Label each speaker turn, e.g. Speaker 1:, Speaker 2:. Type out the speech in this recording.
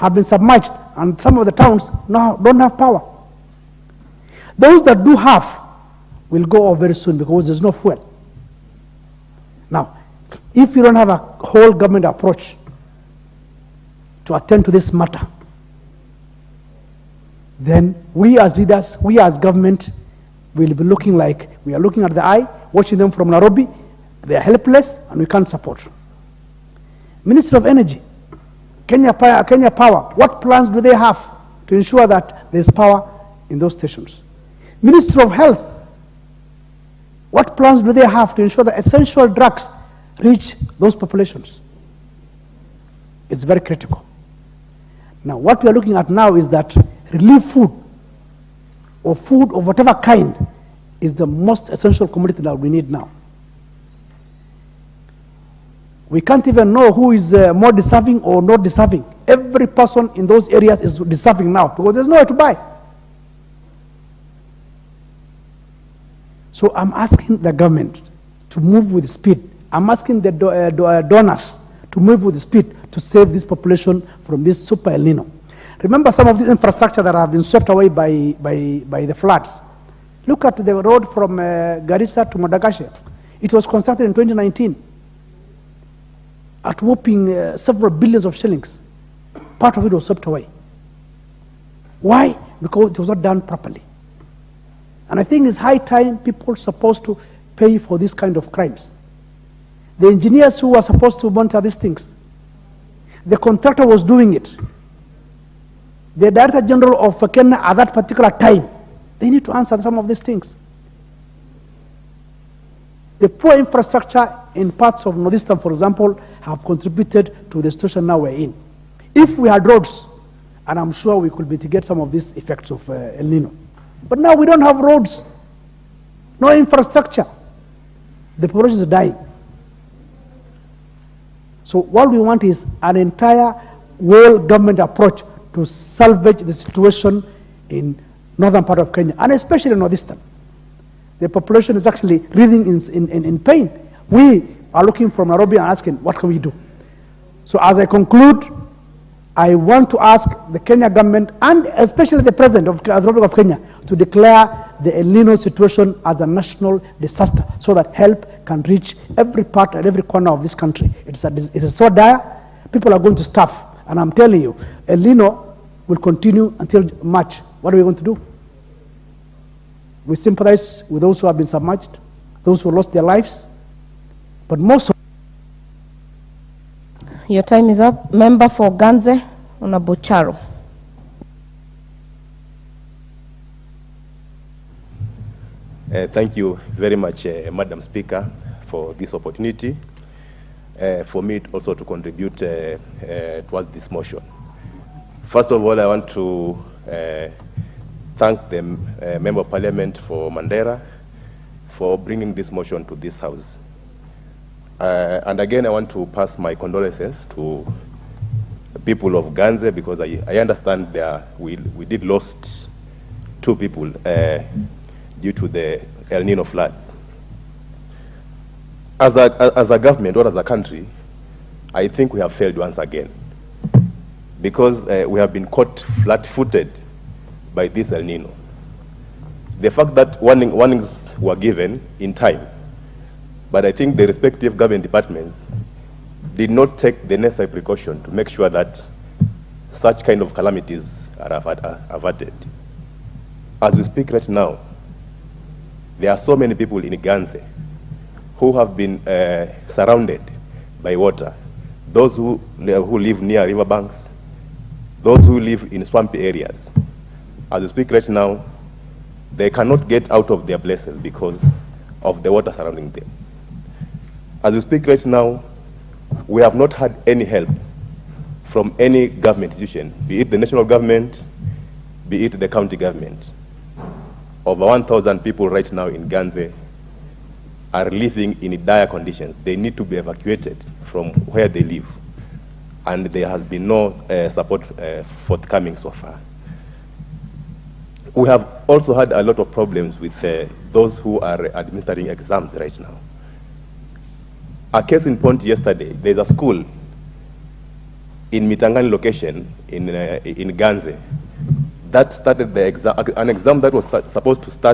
Speaker 1: have been submerged, and some of the towns now don't have power. Those that do have will go off very soon because there's no fuel. Now, if you don't have a whole government approach to attend to this matter, then we as leaders, we as government, will be looking like we are looking at the eye, watching them from Nairobi. They are helpless and we can't support. Ministry of Energy, Kenya Power, what plans do they have to ensure that there's power in those stations? Ministry of Health, what plans do they have to ensure that essential drugs reach those populations? It's very critical. Now, what we are looking at now is that relief food of whatever kind is the most essential commodity that we need now. We can't even know who is more deserving or not deserving. Every person in those areas is deserving now because there's nowhere to buy. So I'm asking the government to move with speed. I'm asking the donors to move with speed to save this population from this super El Nino. Remember some of the infrastructure that have been swept away by the floods. Look at the road from Garissa to Madagascar. It was constructed in 2019 at whopping several billions of shillings. Part of it was swept away. Why? Because it was not done properly. And I think it's high time people are supposed to pay for this kind of crimes. The engineers who are supposed to monitor these things, the contractor was doing it. The Director General of Kenya at that particular time, they need to answer some of these things. The poor infrastructure in parts of Northeastern, for example, have contributed to the situation now we're in. If we had roads, and I'm sure we could mitigate some of these effects of El Nino. But now we don't have roads, no infrastructure. The population is dying. So what we want is an entire world government approach to salvage the situation in northern part of Kenya, and especially northeastern. The population is actually writhing in pain. We are looking from Nairobi and asking, what can we do? So as I conclude, I want to ask the Kenya government, and especially the President of the Republic of Kenya, to declare the El Nino situation as a national disaster so that help can reach every part and every corner of this country. It's so dire, people are going to starve. And I'm telling you, El Nino will continue until March. What are we going to do? We sympathize with those who have been submerged, those who lost their lives, but most.
Speaker 2: Your time is up. Member for Ganze, Unabucharo.
Speaker 3: Thank you very much, Madam Speaker, for this opportunity. For me also to contribute towards this motion. First of all, I want to thank the Member of Parliament for Mandera for bringing this motion to this House. And again, I want to pass my condolences to the people of Ganze because I understand we did lost 2 people due to the El Nino floods. As a government or as a country, I think we have failed once again because we have been caught flat-footed by this El Nino. The fact that warnings were given in time, but I think the respective government departments did not take the necessary precaution to make sure that such kind of calamities are averted. As we speak right now, there are so many people in Ganze who have been surrounded by water. Those who live near riverbanks, those who live in swampy areas. As we speak right now, they cannot get out of their places because of the water surrounding them. As we speak right now, we have not had any help from any government institution, be it the national government, be it the county government. Over 1,000 people right now in Ganze are living in dire conditions. They need to be evacuated from where they live. And there has been no support forthcoming so far. We have also had a lot of problems with those who are administering exams right now. A case in point yesterday, there's a school in Mitangani location in Ganze, that started the exam, an exam that was supposed to start